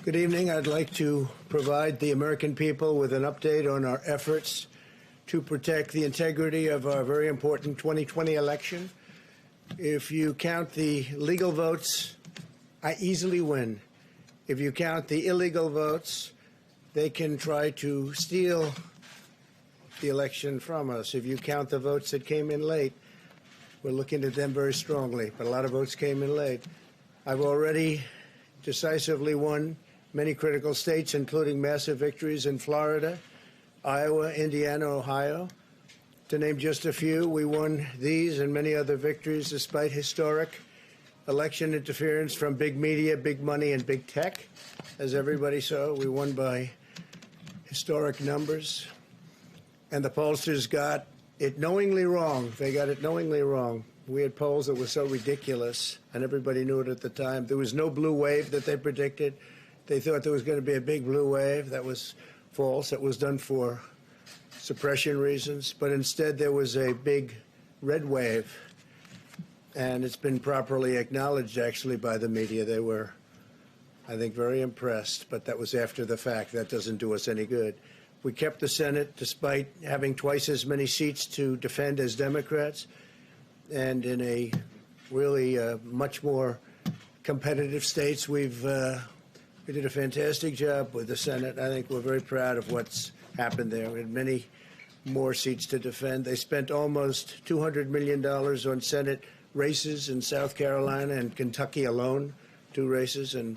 Good evening. I'd like to provide the American people with an update on our efforts to protect the integrity of our very important 2020 election. If you count the legal votes, I easily win. If you count the illegal votes, they can try to steal the election from us. If you count the votes that came in late, we're looking at them very strongly, but a lot of votes came in late. I've already decisively won many critical states, including massive victories in Florida, Iowa, Indiana, Ohio. To name just a few, we won these and many other victories despite historic election interference from big media, big money, and big tech. As everybody saw, we won by historic numbers. And the pollsters got it knowingly wrong. They got it knowingly wrong. We had polls that were so ridiculous, and everybody knew it at the time. There was no blue wave that they predicted. They thought there was going to be a big blue wave. That was false. That was done for suppression reasons. But instead, there was a big red wave. And it's been properly acknowledged, actually, by the media. They were, I think, very impressed. But that was after the fact. That doesn't do us any good. We kept the Senate despite having twice as many seats to defend as Democrats. And in a really much more competitive states, we did a fantastic job with the Senate. I think we're very proud of what's happened there. We had many more seats to defend. They spent almost $200 million on Senate races in South Carolina and Kentucky alone, 2 races, and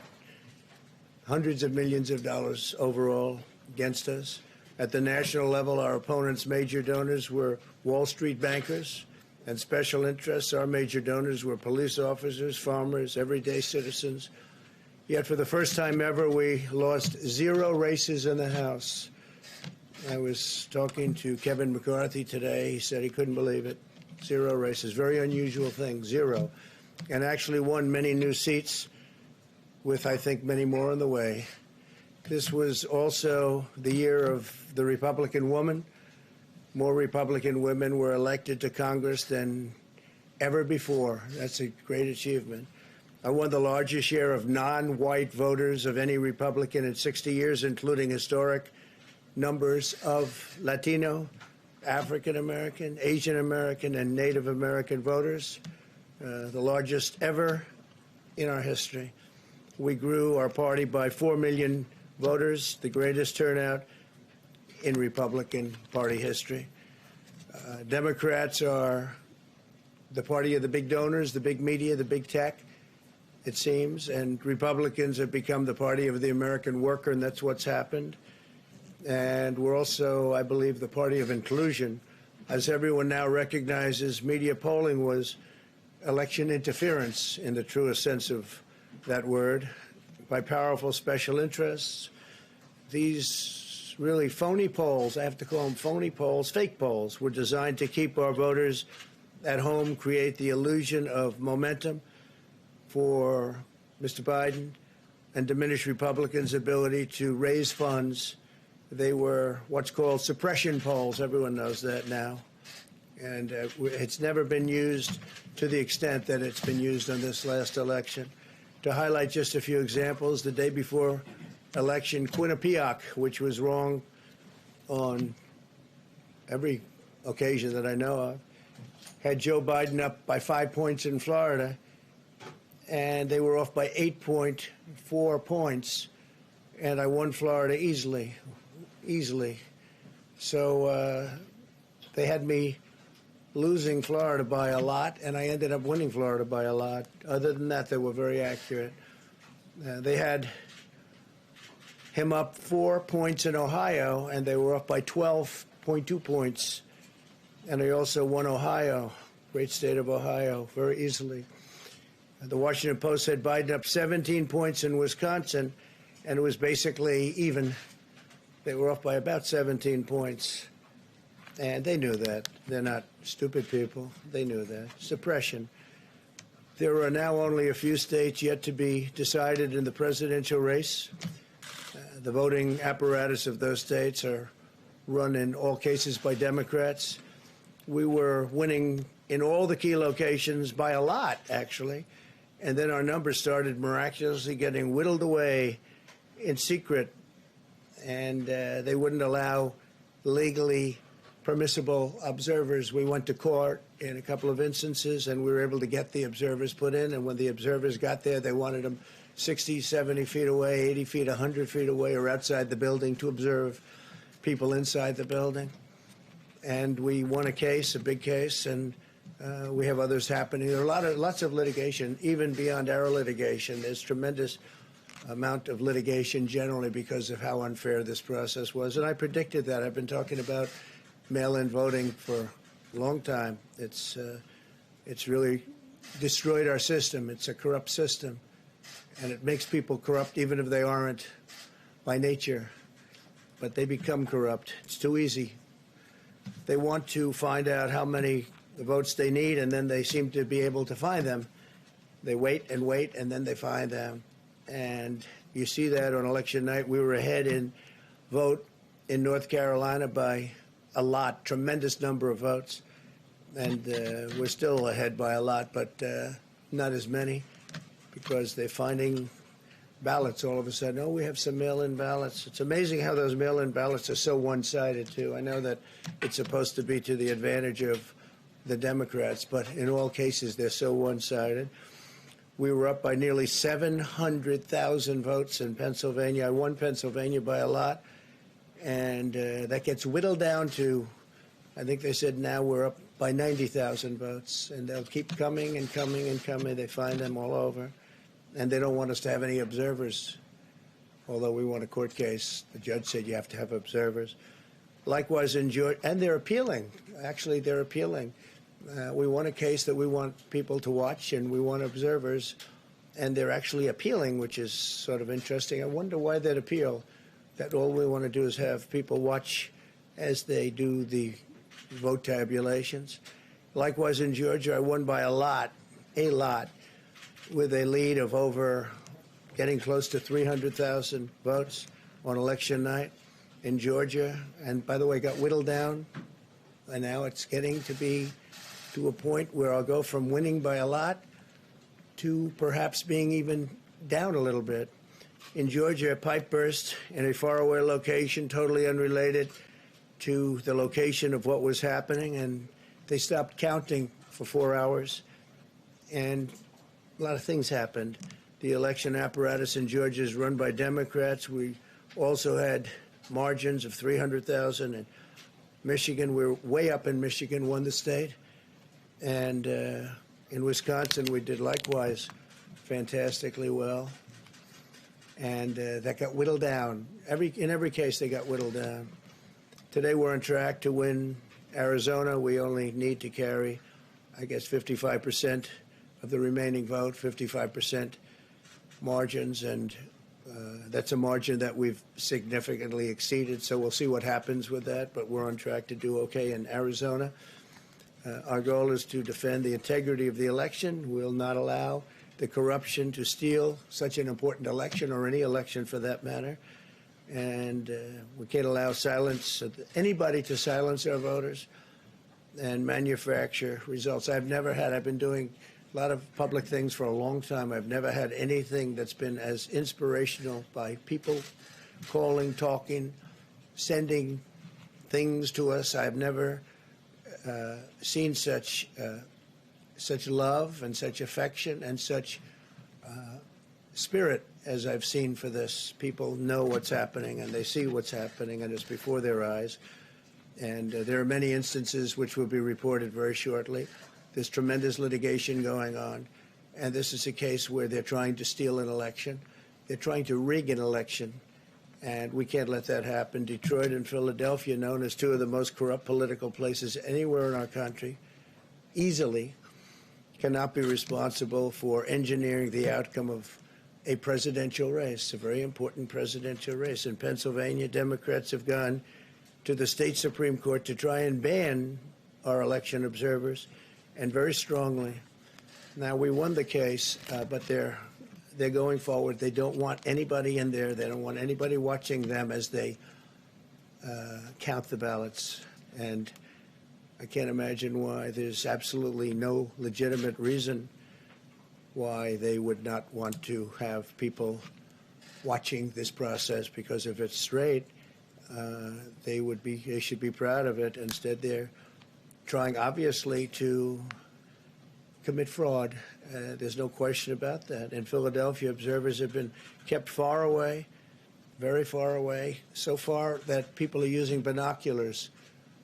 hundreds of millions of dollars overall against us. At the national level, our opponents' major donors were Wall Street bankers and special interests. Our major donors were police officers, farmers, everyday citizens. Yet for the first time ever, we lost 0 races in the House. I was talking to Kevin McCarthy today. He said he couldn't believe it. 0 races. Very unusual thing, 0. And actually won many new seats with, I think, many more on the way. This was also the year of the Republican woman. More Republican women were elected to Congress than ever before. That's a great achievement. I won the largest share of non-white voters of any Republican in 60 years, including historic numbers of Latino, African American, Asian American, and Native American voters, the largest ever in our history. We grew our party by 4 million voters, the greatest turnout in Republican Party history. Democrats are the party of the big donors, the big media, the big tech, it seems, and Republicans have become the party of the American worker, and that's what's happened. And we're also, I believe, the party of inclusion. As everyone now recognizes, media polling was election interference in the truest sense of that word by powerful special interests. These really phony polls, I have to call them phony polls, fake polls, were designed to keep our voters at home, create the illusion of momentum for Mr. Biden, and diminish Republicans' ability to raise funds. They were what's called suppression polls. Everyone knows that now. And it's never been used to the extent that it's been used on this last election. To highlight just a few examples, the day before election, Quinnipiac, which was wrong on every occasion that I know of, had Joe Biden up by 5 points in Florida, and they were off by 8.4 points, and I won Florida easily. So they had me losing Florida by a lot, and I ended up winning Florida by a lot. Other than that, they were very accurate. They had him up 4 points in Ohio, and they were up by 12.2 points. And I also won Ohio, great state of Ohio, very easily. The Washington Post had Biden up 17 points in Wisconsin, and it was basically even. They were off by about 17 points. And they knew that. They're not stupid people. They knew that. Suppression. There are now only a few states yet to be decided in the presidential race. The voting apparatus of those states are run in all cases by Democrats. We were winning in all the key locations by a lot, actually. And then our numbers started miraculously getting whittled away in secret, and they wouldn't allow legally permissible observers. We went to court in a couple of instances, and we were able to get the observers put in. And when the observers got there, they wanted them 60, 70 feet away, 80 feet, 100 feet away, or outside the building to observe people inside the building. And we won a case, a big case, and we have others happening. There are lots of litigation, even beyond our litigation. There's tremendous amount of litigation generally because of how unfair this process was. And I predicted that. I've been talking about mail-in voting for a long time. It's really destroyed our system. It's a corrupt system, and it makes people corrupt even if they aren't by nature. But they become corrupt. It's too easy. They want to find out how many votes they need, and then they seem to be able to find them. They wait, and then they find them. And you see that on election night. We were ahead in vote in North Carolina by a lot, tremendous number of votes. And we're still ahead by a lot, but not as many, because they're finding ballots all of a sudden. Oh, we have some mail-in ballots. It's amazing how those mail-in ballots are so one-sided, too. I know that it's supposed to be to the advantage of the Democrats, but in all cases, they're so one-sided. We were up by nearly 700,000 votes in Pennsylvania. I won Pennsylvania by a lot, and that gets whittled down to, I think they said now we're up by 90,000 votes, and they'll keep coming and coming and coming. They find them all over, and they don't want us to have any observers, although we won a court case. The judge said you have to have observers. Likewise in Georgia, and they're appealing. Actually, they're appealing. We won a case that we want people to watch, and we want observers, and they're actually appealing, which is sort of interesting. I wonder why they'd appeal, that all we want to do is have people watch as they do the vote tabulations. Likewise in Georgia, I won by a lot, with a lead of over getting close to 300,000 votes on election night in Georgia. And by the way, got whittled down, and now it's getting to be to a point where I'll go from winning by a lot to perhaps being even down a little bit. In Georgia, a pipe burst in a faraway location, totally unrelated to the location of what was happening, and they stopped counting for 4 hours, and a lot of things happened. The election apparatus in Georgia is run by Democrats. We also had margins of 300,000 in Michigan. We're way up in Michigan, won the state. And in Wisconsin, we did likewise fantastically well. And that got whittled down. In every case, they got whittled down. Today, we're on track to win Arizona. We only need to carry, I guess, 55% of the remaining vote, 55% margins. And that's a margin that we've significantly exceeded. So we'll see what happens with that. But we're on track to do okay in Arizona. Our goal is to defend the integrity of the election. We'll not allow the corruption to steal such an important election, or any election for that matter. And we can't allow anybody to silence our voters and manufacture results. I've been doing a lot of public things for a long time. I've never had anything that's been as inspirational, by people calling, talking, sending things to us. I've never seen such love and such affection and such spirit as I've seen for this. People know what's happening, and they see what's happening, and it's before their eyes. And there are many instances which will be reported very shortly. There's tremendous litigation going on, and this is a case where they're trying to steal an election. They're trying to rig an election, and we can't let that happen. Detroit and Philadelphia, known as two of the most corrupt political places anywhere in our country, easily cannot be responsible for engineering the outcome of a presidential race, a very important presidential race. In Pennsylvania, Democrats have gone to the state Supreme Court to try and ban our election observers, and very strongly. Now, we won the case, but they're going forward. They don't want anybody in there. They don't want anybody watching them as they count the ballots. And I can't imagine why. There's absolutely no legitimate reason why they would not want to have people watching this process, because if it's straight, they should be proud of it. Instead, they're trying, obviously, to commit fraud. There's no question about that. In Philadelphia, observers have been kept far away, very far away, so far that people are using binoculars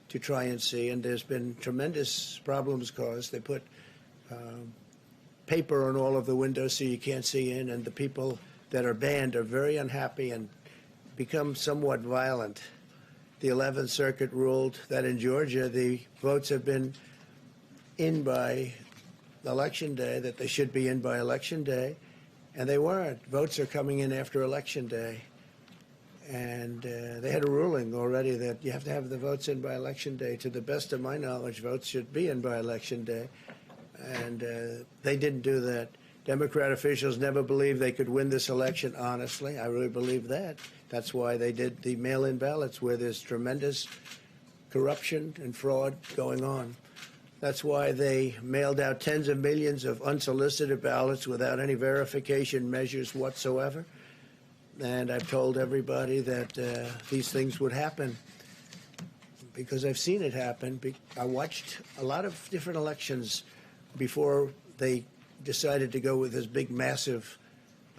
to try and see, and there's been tremendous problems caused. They put paper on all of the windows so you can't see in, and the people that are banned are very unhappy and become somewhat violent. The 11th Circuit ruled that in Georgia the votes have been in by Election Day, that they should be in by Election Day, and they weren't. Votes are coming in after Election Day. And they had a ruling already that you have to have the votes in by Election Day. To the best of my knowledge, votes should be in by Election Day. And they didn't do that. Democrat officials never believed they could win this election, honestly. I really believe that. That's why they did the mail-in ballots, where there's tremendous corruption and fraud going on. That's why they mailed out tens of millions of unsolicited ballots without any verification measures whatsoever. And I've told everybody that these things would happen because I've seen it happen. I watched a lot of different elections before they decided to go with this big, massive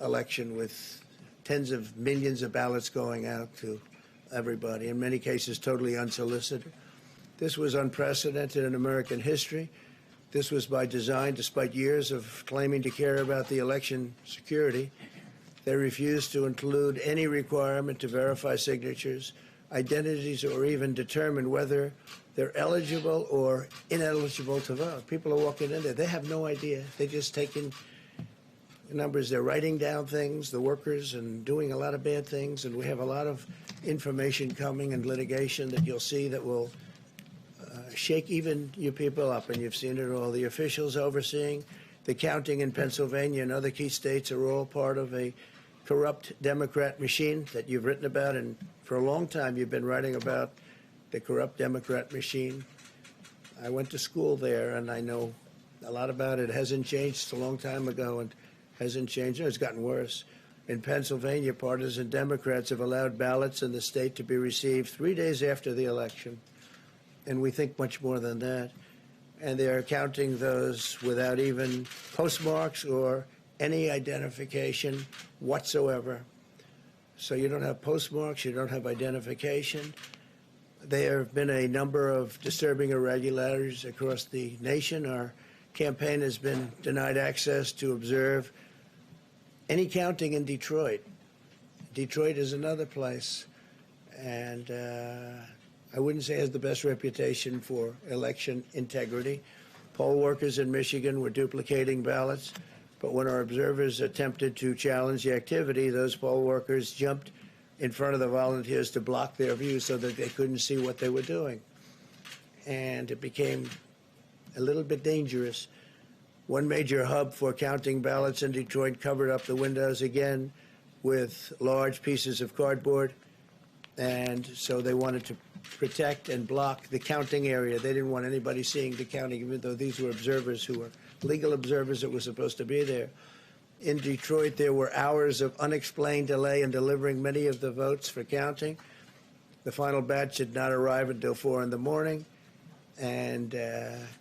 election with tens of millions of ballots going out to everybody, in many cases totally unsolicited. This was unprecedented in American history. This was by design, despite years of claiming to care about the election security. They refused to include any requirement to verify signatures, identities, or even determine whether they're eligible or ineligible to vote. People are walking in there. They have no idea. They're just taking numbers. They're writing down things, the workers, and doing a lot of bad things. And we have a lot of information coming and litigation that you'll see that will shake even you people up. And you've seen it all. The officials overseeing the counting in Pennsylvania and other key states are all part of a corrupt Democrat machine that you've written about, and for a long time you've been writing about the corrupt Democrat machine. I went to school there, and I know a lot about it. It hasn't changed. It's a long time ago, and hasn't changed. It's gotten worse. In Pennsylvania, partisan Democrats have allowed ballots in the state to be received 3 days after the election, and we think much more than that. And they are counting those without even postmarks or any identification whatsoever. So you don't have postmarks, you don't have identification. There have been a number of disturbing irregularities across the nation. Our campaign has been denied access to observe any counting in Detroit. Detroit is another place, and I wouldn't say it has the best reputation for election integrity. Poll workers in Michigan were duplicating ballots, but when our observers attempted to challenge the activity, those poll workers jumped in front of the volunteers to block their view so that they couldn't see what they were doing. And it became a little bit dangerous. One major hub for counting ballots in Detroit covered up the windows again with large pieces of cardboard, and so they wanted to protect and block the counting area. They didn't want anybody seeing the counting, even though these were observers who were legal observers that were supposed to be there. In Detroit, there were hours of unexplained delay in delivering many of the votes for counting. The final batch did not arrive until 4 in the morning, and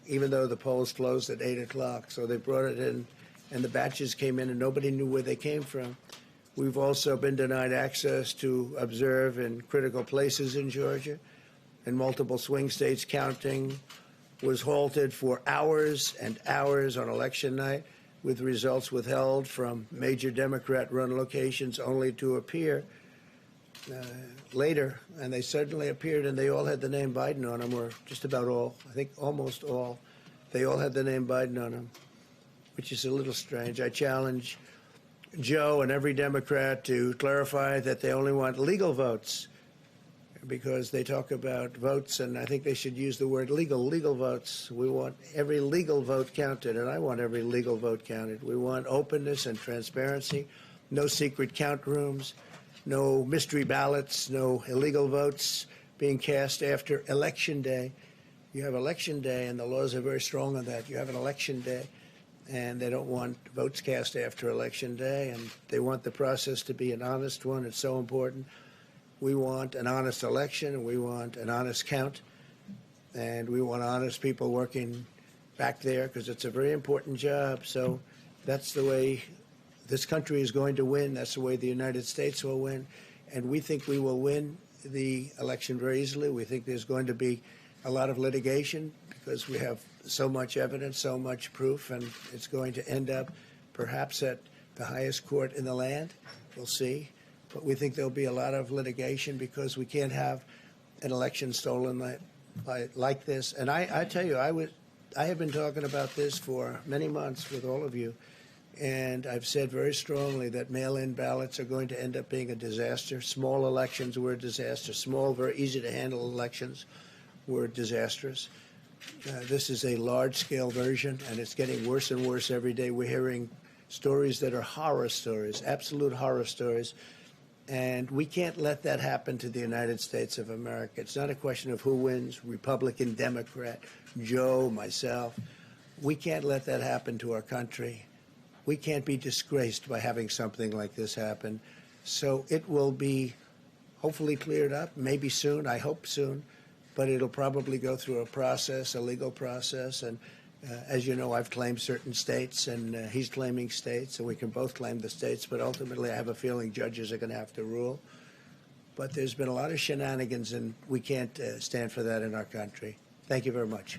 even though the polls closed at 8 o'clock. So they brought it in, and the batches came in, and nobody knew where they came from. We've also been denied access to observe in critical places in Georgia. In multiple swing states, counting was halted for hours and hours on election night, with results withheld from major Democrat-run locations only to appear later. And they suddenly appeared, and they all had the name Biden on them, or just about all. I think almost all. They all had the name Biden on them, which is a little strange. I challenge Joe and every Democrat to clarify that they only want legal votes, because they talk about votes, and I think they should use the word legal votes. We want every legal vote counted, and I want every legal vote counted. We want openness and transparency, no secret count rooms, no mystery ballots, no illegal votes being cast after Election Day. You have Election Day, and the laws are very strong on that. You have an Election Day, and they don't want votes cast after Election Day, and they want the process to be an honest one. It's so important. We want an honest election, and we want an honest count, and we want honest people working back there because it's a very important job. So that's the way this country is going to win. That's the way the United States will win, and we think we will win the election very easily. We think there's going to be a lot of litigation because we have so much evidence, so much proof, and it's going to end up perhaps at the highest court in the land. We'll see. But we think there'll be a lot of litigation because we can't have an election stolen like this. And I tell you, I have been talking about this for many months with all of you, and I've said very strongly that mail-in ballots are going to end up being a disaster. Small elections were a disaster. Small, very easy-to-handle elections were disastrous. This is a large-scale version, and it's getting worse and worse every day. We're hearing stories that are horror stories, absolute horror stories, and we can't let that happen to the United States of America. It's not a question of who wins, Republican, Democrat, Joe, myself. We can't let that happen to our country. We can't be disgraced by having something like this happen. So it will be hopefully cleared up, maybe soon, I hope soon, but it'll probably go through a process, a legal process. And as you know, I've claimed certain states, and he's claiming states, and we can both claim the states. But ultimately, I have a feeling judges are going to have to rule. But there's been a lot of shenanigans, and we can't stand for that in our country. Thank you very much.